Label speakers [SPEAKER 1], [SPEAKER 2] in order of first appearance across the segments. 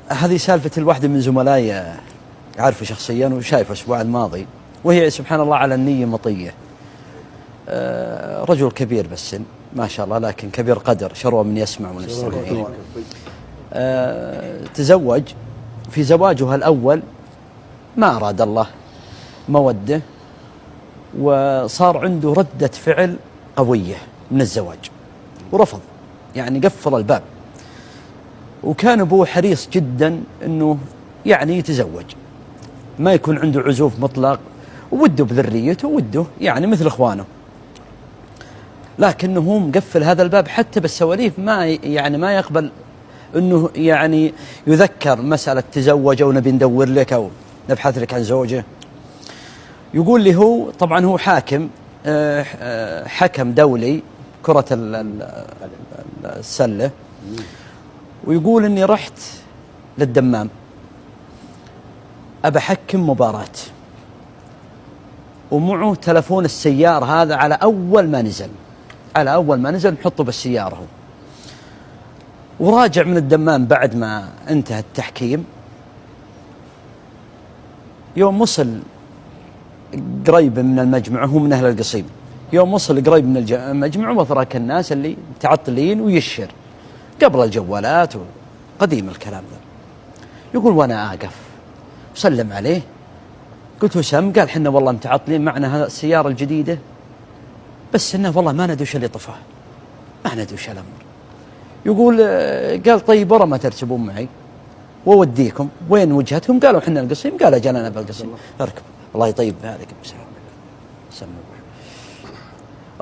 [SPEAKER 1] هذه سالفة الواحدة من زملائي أعرفه شخصيا وشايفه الأسبوع الماضي، وهي سبحان الله على النية مطية. رجل كبير بالسن ما شاء الله، لكن كبير قدر، شروى من يسمع من يستمع. تزوج، في زواجها الأول ما أراد الله مودة، وصار عنده ردة فعل قوية من الزواج ورفض، يعني قفل الباب. وكان أبوه حريص جدا أنه يعني يتزوج، ما يكون عنده عزوف مطلق، ووده بذريته ووده يعني مثل إخوانه، لكنه هو مقفل هذا الباب حتى بالسواليف، ما يعني ما يقبل أنه يعني يذكر مسألة تزوج أو نبي ندور لك أو نبحث لك عن زوجة. يقول لي هو طبعا هو حاكم، حكم دولي كرة السلة، ويقول إني رحت للدمام أبى أحكم مباراة، ومعه تلفون السيارة هذا على أول ما نزل نحطه بالسيارة هو. وراجع من الدمام بعد ما انتهى التحكيم، يوم وصل قريب من المجمع، هو من أهل القصيم، يوم وصل قريب من المجمع وثرك الناس اللي متعطلين ويشر قبل الجوالات وقديم الكلام ذا. يقول وانا اقف وسلم عليه، قلت له سم؟ قال حنا والله متعطلين معنا هذا السيارة الجديدة، بس انه والله ما ندوش اللي طفاه، ما ندوش الامر. يقول قال طيب ورا ما تركبون معي ووديكم، وين وجهتكم؟ قالوا حنا القصيم. قال اجل انا بالقصيم. اركب الله يطيب ذلك.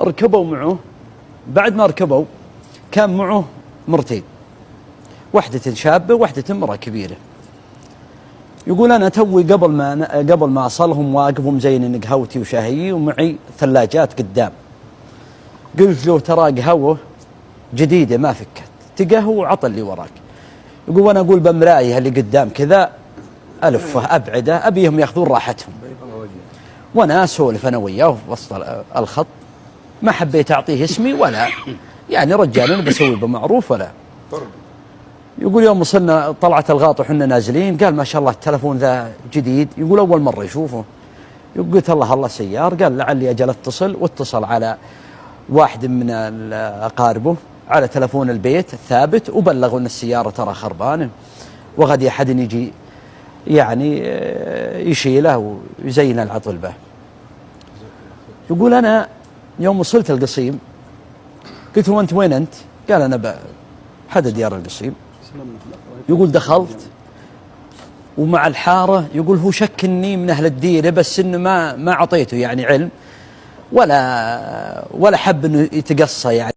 [SPEAKER 1] ركبوا معه. بعد ما ركبوا كان معه مرتين، واحدة شابة واحدة امرأة كبيرة. يقول أنا توي قبل ما أصلهم واقف مزين قهوتي وشاهيي ومعي ثلاجات قدام. قلت له ترى قهوة جديدة ما فكت، تقهوى وعطل اللي وراك. يقول وأنا أقول بمراية اللي قدام كذا ألفه أبعده، أبيهم يأخذون راحتهم، وأنا أسولف أنا وياه في وسط الخط، ما حبيت أعطيه اسمي ولا يعني رجال أنا بسوي بمعروف ولا. يقول يوم وصلنا طلعت الغاط وحنا نازلين، قال ما شاء الله التلفون ذا جديد، يقول أول مرة يشوفه. قلت الله سيار. قال لعلي أجل اتصل، واتصل على واحد من أقاربه على تلفون البيت الثابت، وبلغوا أن السيارة ترى خربانة وغدي أحد يجي يعني يشيله ويزين العطل به. يقول أنا يوم وصلت القصيم قلت له أنت وين أنت؟ قال أنا بحد ديار القصيم. يقول دخلت ومع الحارة، يقول هو شك إني من أهل الديرة، بس إنه ما أعطيته يعني علم ولا حب إنه يتقصى يعني.